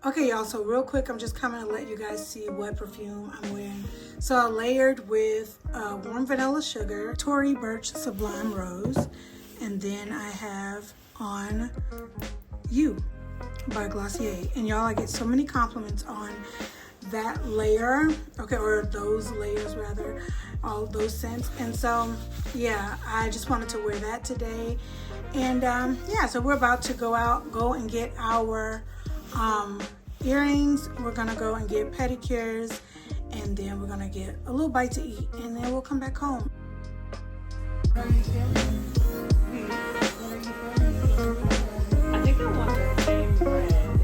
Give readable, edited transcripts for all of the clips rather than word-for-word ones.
Okay, y'all, so real quick, I'm just coming to let you guys see what perfume I'm wearing. So I layered with warm vanilla sugar, Tory Burch Sublime Rose, and then I have on You by Glossier. And y'all, I get so many compliments on that layer, okay, or those layers rather, all those scents. And so yeah, I just wanted to wear that today. And yeah, so we're about to go and get our earrings. We're gonna go and get pedicures, and then we're gonna get a little bite to eat, and then we'll come back home. How are you feeling? What are you feeling? I think I want the same red.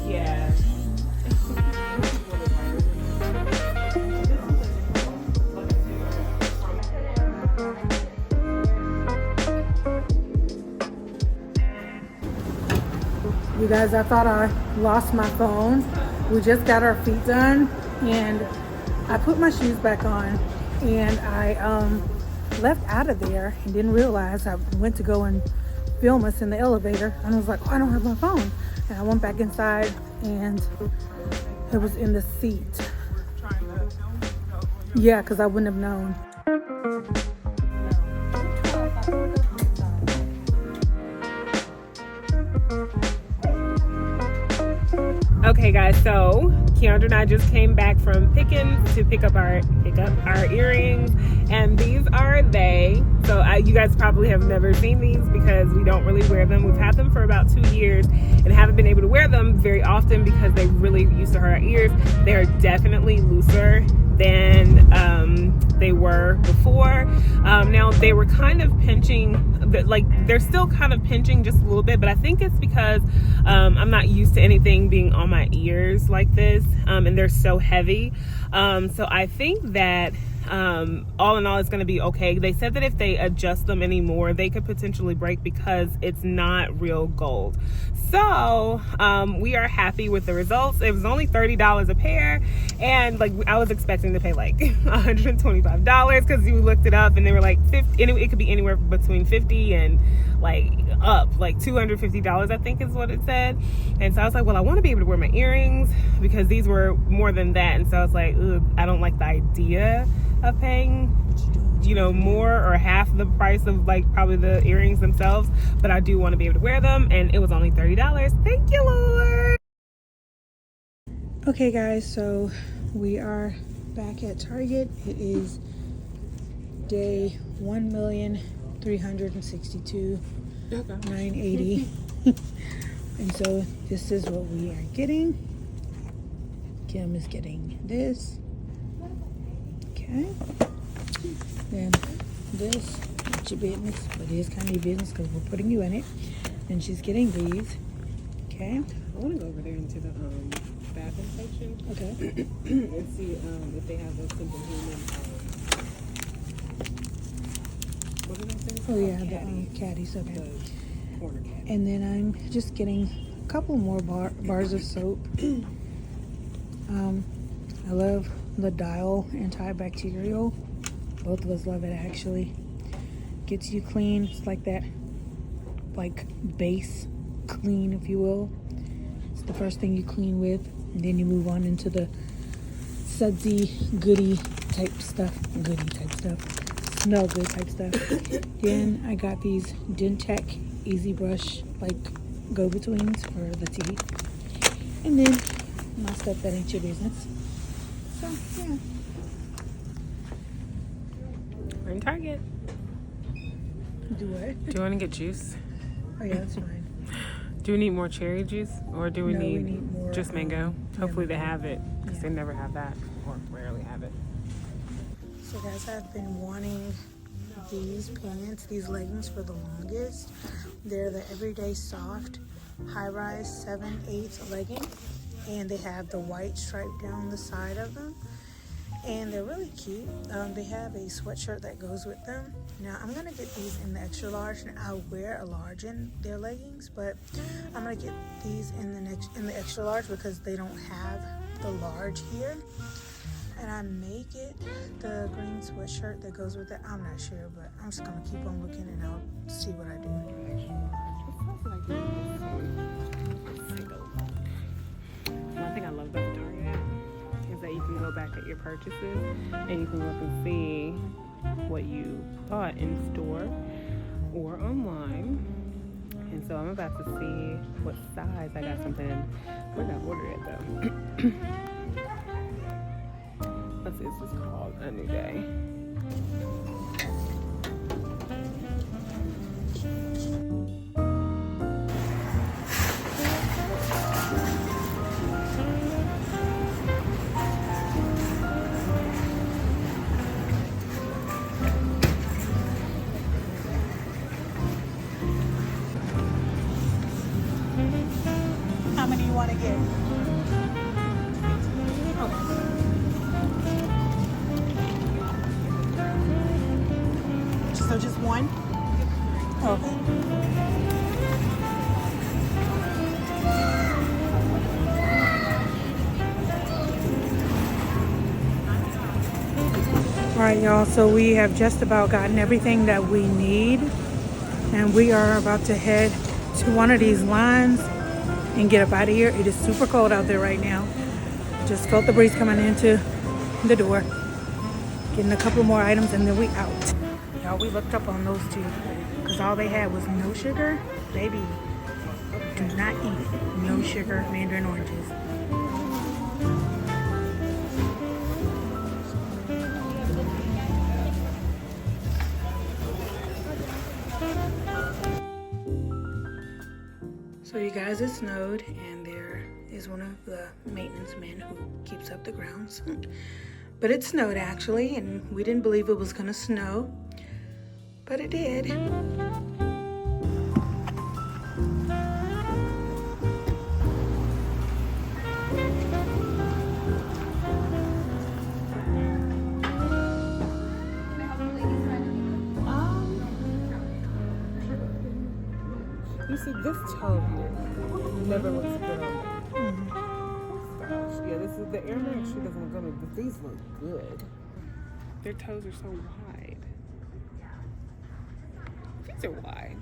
Yeah. You guys, I thought I lost my phone. We just got our feet done, and I put my shoes back on, and I left out of there and didn't realize. I went to go and film us in the elevator, and I was like, oh, I don't have my phone. And I went back inside, and it was in the seat. Yeah, because I wouldn't have known. Okay guys, so Keandra and I just came back from Pickens to pick up our earrings, and these are they. So you guys probably have never seen these because we don't really wear them. We've had them for about 2 years and haven't been able to wear them very often because they really used to hurt our ears. They are definitely looser than they were before. Now they were kind of pinching, like they're still kind of pinching just a little bit, but I think it's because I'm not used to anything being on my ears like this, and they're so heavy. So I think that all in all, it's going to be okay. They said that if they adjust them anymore, they could potentially break because it's not real gold. So we are happy with the results. It was only $30 a pair, and like I was expecting to pay like $125 because you looked it up and they were like 50. It could be anywhere between 50 and like up like $250, I think is what it said. And so I was like, well, I want to be able to wear my earrings because these were more than that. And so I was like, ugh, I don't like the idea of paying, you know, more or half the price of like probably the earrings themselves, but I do want to be able to wear them, and it was only $30. Thank you, Lord. Okay guys, so we are back at Target. It is day 1,362,980. And so this is what we are getting. Kim is getting this. Okay. Then this, not your business, but it is kind of your business because we're putting you in it. And she's getting these. Okay. I want to go over there into the bathroom section. Okay. And see if they have those simple human. What are those things? Oh yeah, the caddies. Okay. The corner caddy. And then I'm just getting a couple more bars of soap. I love the Dial antibacterial. Both of us love it actually. Gets you clean. It's like that, like base clean, if you will. It's the first thing you clean with, and then you move on into the sudsy, goody type stuff. Smell good type stuff. Then I got these Dentech Easy Brush like go-betweens for the teeth. And then my stuff that ain't your business. So yeah. We're in Target. Do what? Do you want to get juice? Oh yeah, that's fine. Do we need more cherry juice, or do we No, we need need more, just mango? Hopefully they have it, because yeah. they never have that, or rarely have it. So guys, I've been wanting these pants, these leggings for the longest. They're the Everyday Soft high-rise 7/8 legging, and they have the white stripe down the side of them, and they're really cute. They have a sweatshirt that goes with them. Now I'm gonna get these in the extra large, and I'll wear a large in their leggings, but I'm gonna get these in the extra large because they don't have the large here. And I may get the green sweatshirt that goes with it. I'm not sure, but I'm just gonna keep on looking and I'll see what I do. back at your purchases, and you can look and see what you bought in store or online. And so I'm about to see what size. I got something. Where did I order it though? Let's see, this is called A New Day. How many you want to get? So just one? Okay. All right, y'all, so we have just about gotten everything that we need, and we are about to head to one of these lines and get up out of here. It is super cold out there right now. Just felt the breeze coming into the door. Getting a couple more items and then we out. Y'all, we looked up on those two because all they had was no sugar. Baby, do not eat no sugar mandarin oranges. So you guys, it snowed, and there is one of the maintenance men who keeps up the grounds. But it snowed actually, and we didn't believe it was gonna snow, but it did. You see, this toe here never looks good on me. Gosh, yeah, this is the Air Max. She doesn't look good, but these look good. Their toes are so wide. These are wide.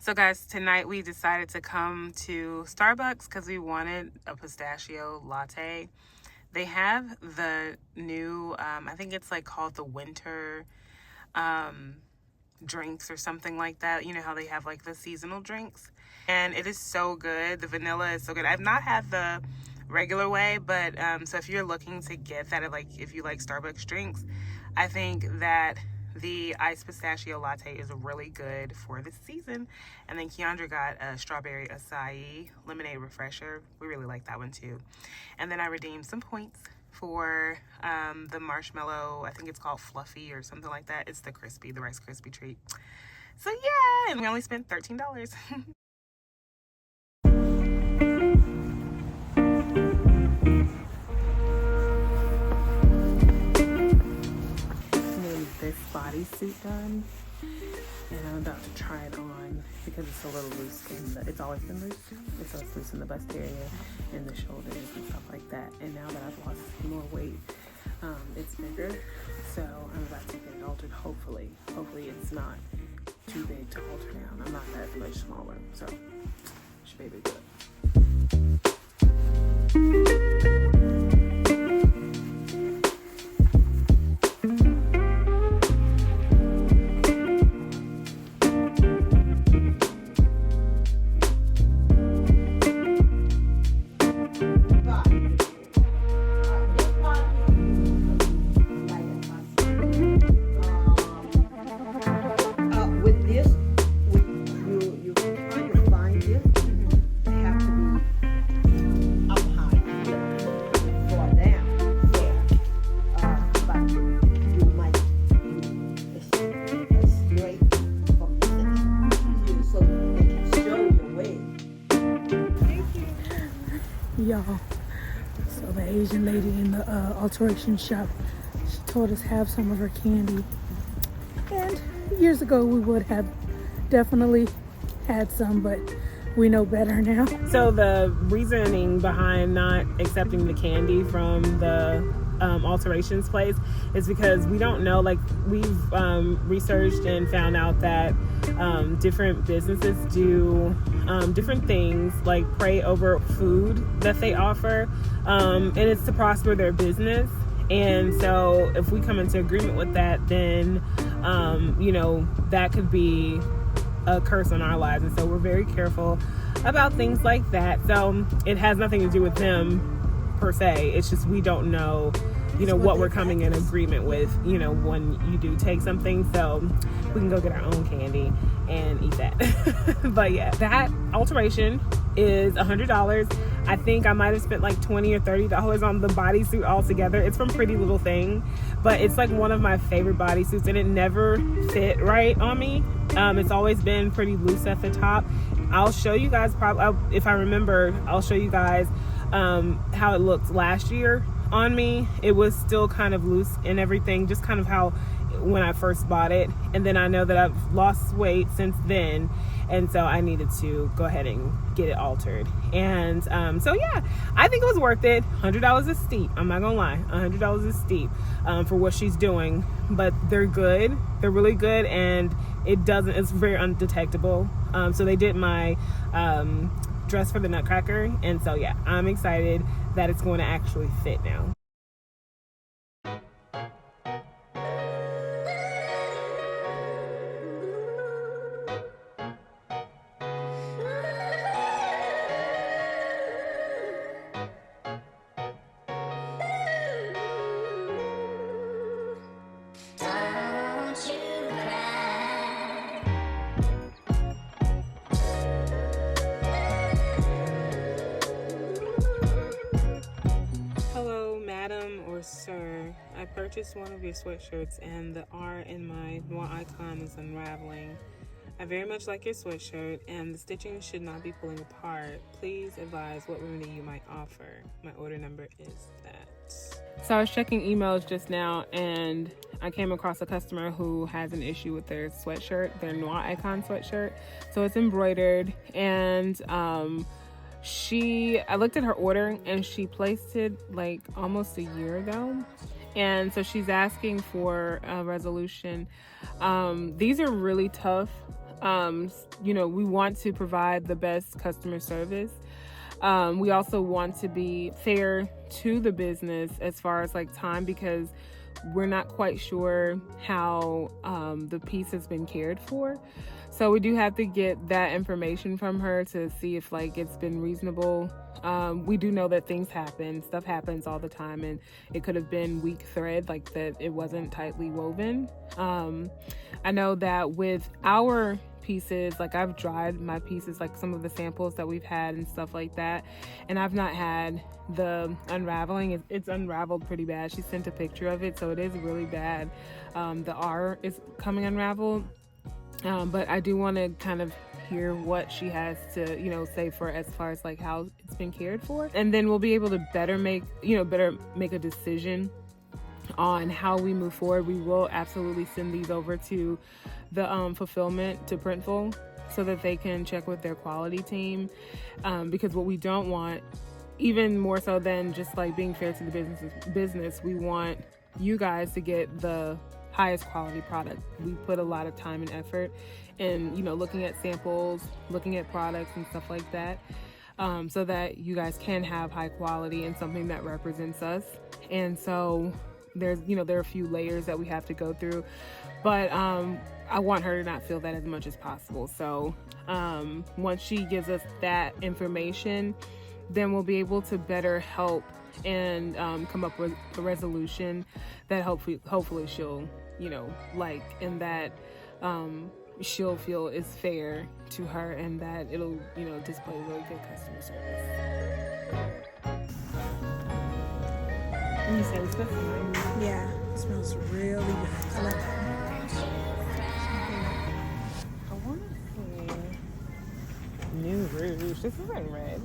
So guys, tonight we decided to come to Starbucks because we wanted a pistachio latte. They have the new, I think it's like called the winter drinks or something like that. You know how they have like the seasonal drinks, and it is so good. The vanilla is so good. I've not had the regular way, but so if you're looking to get that, like if you like Starbucks drinks, I think that the iced pistachio latte is really good for this season. And then Keandra got a strawberry acai lemonade refresher. We really like that one too. And then I redeemed some points for the marshmallow, I think it's called Fluffy or something like that. It's the Rice Krispie treat. So yeah, and we only spent $13. This bodysuit done, and I'm about to try it on because it's a little loose it's always been loose, and so it's loose in the bust area and the shoulders and stuff like that. And now that I've lost more weight, it's bigger, so I'm about to get it altered. Hopefully it's not too big to alter down. I'm not that much smaller, so it should be good. Y'all, so the Asian lady in the alteration shop, she told us have some of her candy And years ago we would have definitely had some, but we know better now. So the reasoning behind not accepting the candy from the alterations place is because we don't know, like we've researched and found out that different businesses do different things, like pray over food that they offer, and it's to prosper their business. And so if we come into agreement with that, then you know, that could be a curse on our lives. And so we're very careful about things like that. So it has nothing to do with them per se. It's just we don't know, you know, what we're coming in agreement with, you know, when you do take something. So we can go get our own candy and eat that. But yeah, that alteration is $100. I think I might have spent like $20 or $30 on the bodysuit altogether. It's from Pretty Little Thing, but it's like one of my favorite bodysuits, and it never fit right on me. It's always been pretty loose at the top. I'll show you guys, probably if I remember, I'll show you guys how it looked last year on me. It was still kind of loose and everything, just kind of how when I first bought it. And then I know that I've lost weight since then, and so I needed to go ahead and get it altered. And so yeah, I think it was worth it. $100 is steep, I'm not gonna lie. $100 is steep for what she's doing, but they're good, they're really good, and it's very undetectable. So they did my dress for the Nutcracker, and so yeah, I'm excited that it's going to actually fit now. Sir, I purchased one of your sweatshirts and the R in my Noire icon is unraveling. I very much like your sweatshirt and the stitching should not be pulling apart. Please advise what remedy you might offer. My order number is that. So I was checking emails just now and I came across a customer who has an issue with their sweatshirt, their Noire icon sweatshirt. So it's embroidered, and I looked at her order and she placed it like almost a year ago, and so she's asking for a resolution. These are really tough. You know, we want to provide the best customer service. We also want to be fair to the business as far as like time, because we're not quite sure how the piece has been cared for. So we do have to get that information from her to see if like it's been reasonable. We do know that things happen, stuff happens all the time, and it could have been weak thread, like that it wasn't tightly woven. I know that with our pieces, like I've dried my pieces, like some of the samples that we've had and stuff like that, and I've not had the unraveling. It's unraveled pretty bad. She sent a picture of it, so it is really bad. The R is coming unraveled. But I do want to kind of hear what she has to, you know, say for as far as like how it's been cared for, and then we'll be able to better make a decision on how we move forward. We will absolutely send these over to the fulfillment to Printful so that they can check with their quality team, because what we don't want, even more so than just like being fair to the business, we want you guys to get the highest quality product. We put a lot of time and effort in, you know, looking at samples, looking at products and stuff like that, so that you guys can have high quality and something that represents us. And so there's, you know, there are a few layers that we have to go through, but I want her to not feel that as much as possible. So once she gives us that information, then we'll be able to better help and come up with a resolution that hopefully she'll, you know, like, and that she'll feel is fair to her, and that it'll, you know, display really good customer service. You said it's good? Yeah, it smells really good. I like that. I want to see New Rouge. This is like red.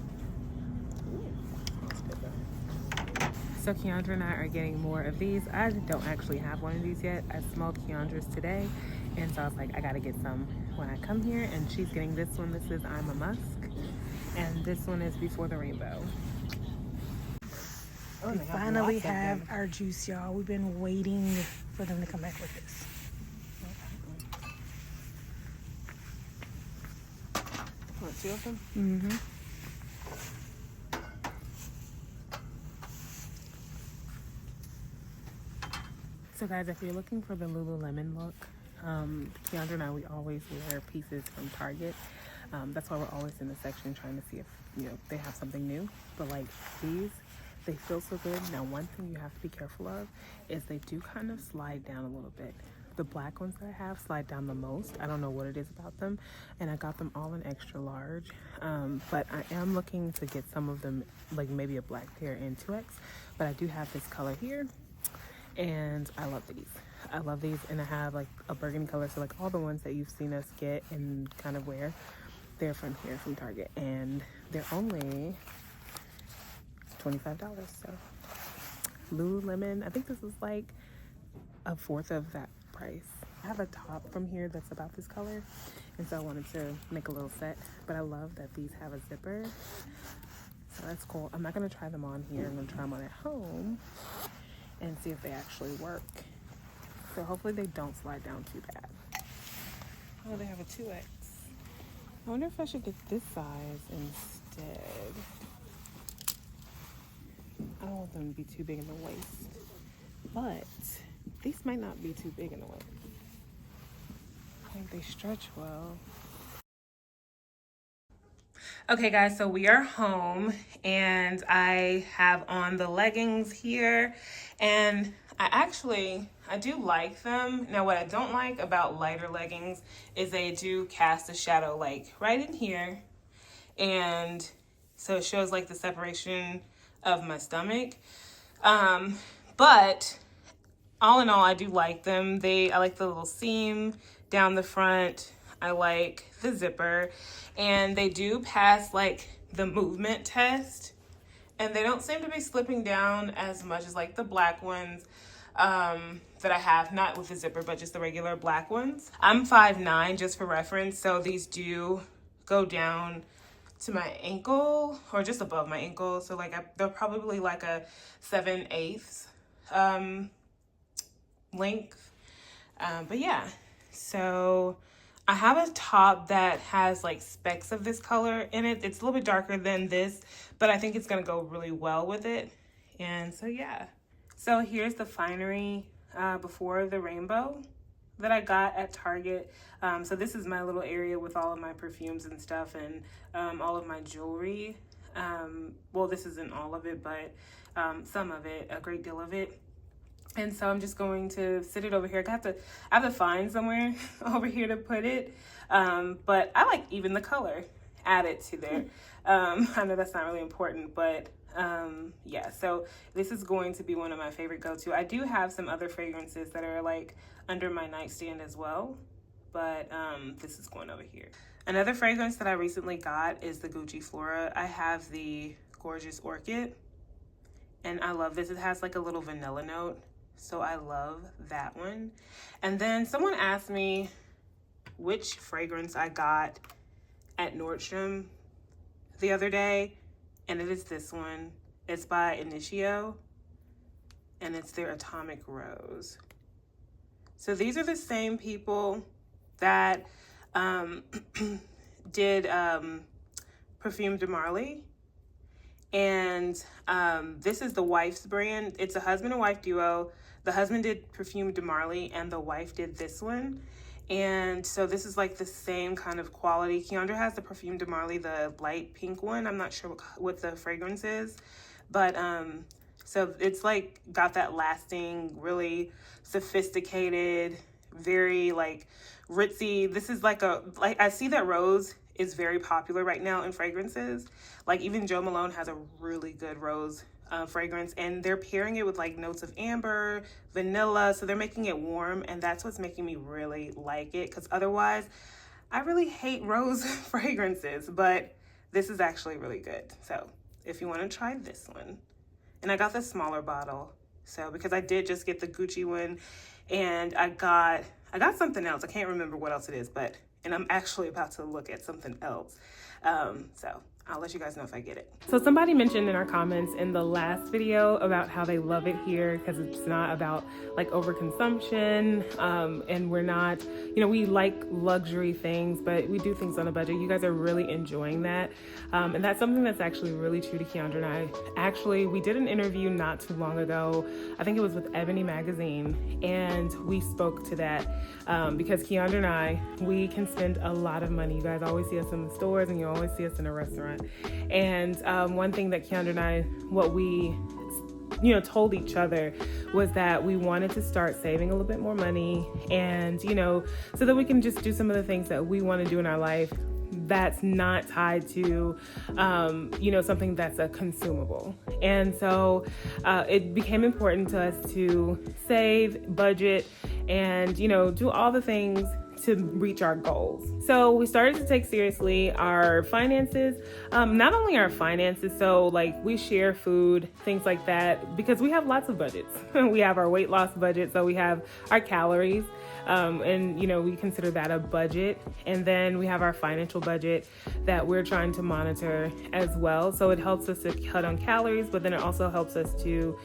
So Keandra and I are getting more of these. I don't actually have one of these yet. I smelled Keandra's today, and so I was like, I gotta get some when I come here. And she's getting this one. This is I'm a Musk, and this one is Before the Rainbow. Oh, We finally have our juice, y'all. We've been waiting for them to come back with this. Want two of them? Mm-hmm. So guys, if you're looking for the Lululemon look, Keandra and I, we always wear pieces from Target. That's why we're always in the section trying to see if, you know, they have something new. But like these, they feel so good. Now, one thing you have to be careful of is they do kind of slide down a little bit. The black ones that I have slide down the most. I don't know what it is about them. And I got them all in extra large. But I am looking to get some of them, like maybe a black pair in 2X. But I do have this color here. And I love these. I love these. And I have like a burgundy color. So like all the ones that you've seen us get and kind of wear, they're from here, from Target. And they're only $25. So Lululemon, I think this is like a fourth of that price. I have a top from here that's about this color, and so I wanted to make a little set. But I love that these have a zipper, so that's cool. I'm not gonna try them on here. I'm gonna try them on at home and see if they actually work. So hopefully they don't slide down too bad. Oh, they have a 2X. I wonder if I should get this size instead. I don't want them to be too big in the waist, but these might not be too big in the waist. I think they stretch well. Okay guys, so we are home and I have on the leggings here, and I do like them. Now what I don't like about lighter leggings is they do cast a shadow like right in here, and so it shows like the separation of my stomach. But all in all, I do like them. I like the little seam down the front. I like the zipper, and they do pass like the movement test, and they don't seem to be slipping down as much as like the black ones that I have, not with the zipper, but just the regular black ones. I'm 5'9", just for reference, so these do go down to my ankle or just above my ankle. So like they're probably like a 7/8 length. But yeah, so I have a top that has like specks of this color in it. It's a little bit darker than this, but I think it's gonna go really well with it. And so yeah. So here's the finery Before the Rainbow that I got at Target. So this is my little area with all of my perfumes and stuff, and all of my jewelry. Well, this isn't all of it, but some of it, a great deal of it. And so I'm just going to sit it over here. I have to find somewhere over here to put it. But I like even the color added to there. I know that's not really important, but yeah, so this is going to be one of my favorite go-to. I do have some other fragrances that are like under my nightstand as well, but this is going over here. Another fragrance that I recently got is the Gucci Flora. I have the Gorgeous Orchid, and I love this. It has like a little vanilla note, so I love that one. And then someone asked me which fragrance I got at Nordstrom the other day, and it is this one. It's by Initio, and it's their Atomic Rose. So these are the same people that did Perfume de Marly, and this is the wife's brand. It's a husband and wife duo. The husband did Perfume de Marly, and the wife did this one. And so this is like the same kind of quality. Keandra has the Perfume de Marly, the light pink one. I'm not sure what the fragrance is, but so it's like got that lasting, really sophisticated, very like ritzy. This is like I see that rose is very popular right now in fragrances. Like even Jo Malone has a really good rose fragrance, and they're pairing it with like notes of amber, vanilla, so they're making it warm, and that's what's making me really like it, because otherwise I really hate rose fragrances, but this is actually really good. So if you want to try this one, and I got the smaller bottle. So because I did just get the Gucci one, and I got something else. I can't remember what else it is, and I'm actually about to look at something else. So I'll let you guys know if I get it. So somebody mentioned in our comments in the last video about how they love it here because it's not about like overconsumption, and we're not, we like luxury things, but we do things on a budget. You guys are really enjoying that. And that's something that's actually really true to Keandra and I. Actually, we did an interview not too long ago. I think it was with Ebony Magazine, and we spoke to that because Keandra and I, we can spend a lot of money. You guys always see us in the stores, and you always see us in a restaurant. And one thing that Keandra and I, what we told each other was that we wanted to start saving a little bit more money, and so that we can just do some of the things that we want to do in our life that's not tied to something that's a consumable. And so it became important to us to save, budget, and do all the things to reach our goals. So we started to take seriously our finances, not only our finances, so like we share food, things like that, because we have lots of budgets. We have our weight loss budget, so we have our calories, and we consider that a budget. And then we have our financial budget that we're trying to monitor as well. So it helps us to cut on calories, but then it also helps us to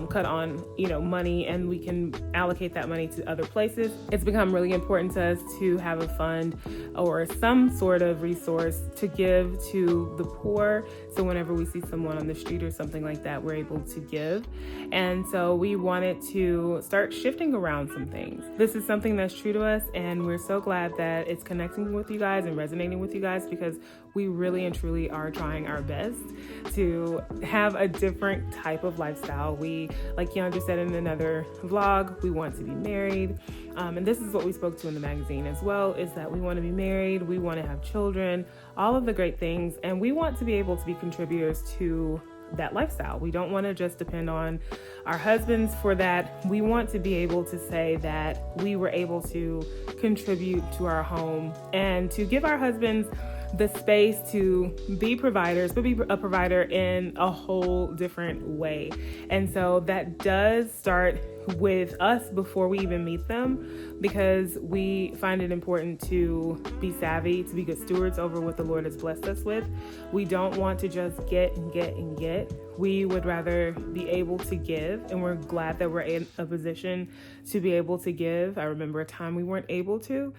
cut on money, and we can allocate that money to other places. It's become really important to us to have a fund or some sort of resource to give to the poor. So whenever we see someone on the street or something like that, we're able to give. And so we wanted to start shifting around some things. This is something that's true to us, and we're so glad that it's connecting with you guys and resonating with you guys, because we really and truly are trying our best to have a different type of lifestyle. We, like Keandra said in another vlog, we want to be married. And this is what we spoke to in the magazine as well, is that we want to be married, we want to have children, all of the great things, and we want to be able to be contributors to that lifestyle. We don't want to just depend on our husbands for that. We want to be able to say that we were able to contribute to our home and to give our husbands the space to be providers, but be a provider in a whole different way. And so that does start with us before we even meet them, because we find it important to be savvy, to be good stewards over what the Lord has blessed us with. We don't want to just get and get and get. We would rather be able to give, and we're glad that we're in a position to be able to give. I remember a time we weren't able to,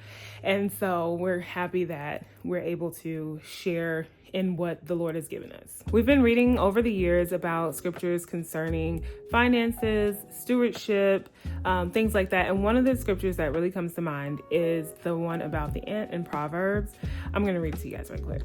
and so we're happy that we're able to share in what the Lord has given us. We've been reading over the years about scriptures concerning finances, stewardship, things like that. And one of the scriptures that really comes to mind is the one about the ant in Proverbs. I'm going to read it to you guys right quick.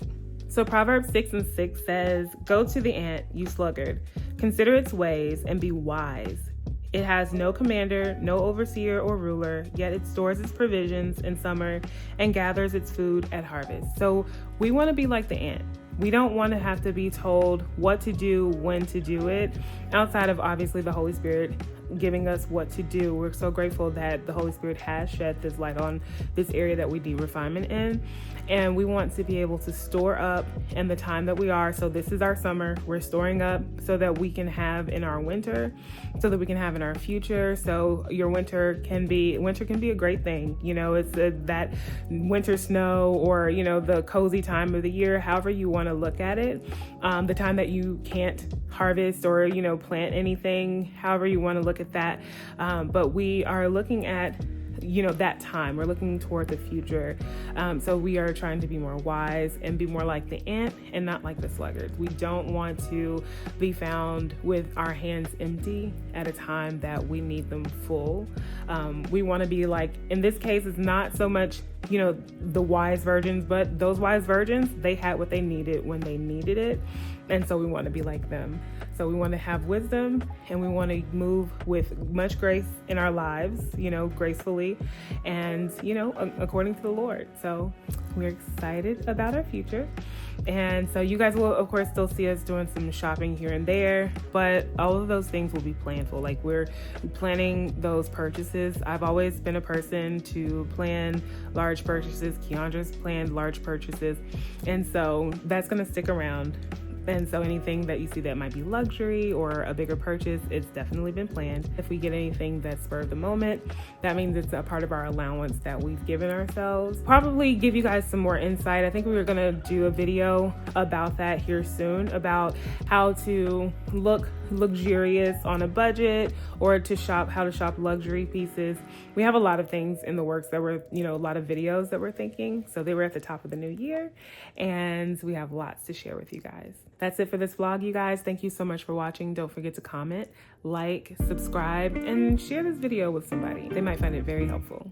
So Proverbs 6:6 says, "Go to the ant, you sluggard. Consider its ways and be wise. It has no commander, no overseer or ruler, yet it stores its provisions in summer and gathers its food at harvest." So we want to be like the ant. We don't want to have to be told what to do, when to do it, outside of obviously the Holy Spirit giving us what to do. We're so grateful that the Holy Spirit has shed this light on this area that we need refinement in. And we want to be able to store up in the time that we are. So this is our summer. We're storing up so that we can have in our winter, so that we can have in our future. So your winter can be a great thing. It's that winter snow, or, the cozy time of the year, however you want to look at it. The time that you can't harvest or, plant anything, however you want to look at that. But we are looking at that time. We're looking toward the future. So we are trying to be more wise and be more like the ant and not like the sluggard. We don't want to be found with our hands empty at a time that we need them full. We want to be like, in this case, it's not so much, the wise virgins, but those wise virgins, they had what they needed when they needed it. And so we want to be like them. So we want to have wisdom, and we want to move with much grace in our lives, gracefully and, according to the Lord. So we're excited about our future. And so you guys will, of course, still see us doing some shopping here and there, but all of those things will be planful. Like, we're planning those purchases. I've always been a person to plan large purchases. Keandra's planned large purchases. And so that's going to stick around. And so anything that you see that might be luxury or a bigger purchase, it's definitely been planned. If we get anything that's spur of the moment, that means it's a part of our allowance that we've given ourselves. Probably give you guys some more insight. I think we were gonna do a video about that here soon, about how to look luxurious on a budget, or to shop, how to shop luxury pieces. We have a lot of things in the works that we're, a lot of videos that we're thinking. So they were at the top of the new year, and we have lots to share with you guys. That's it for this vlog, you guys. Thank you so much for watching. Don't forget to comment, like, subscribe, and share this video with somebody. They might find it very helpful.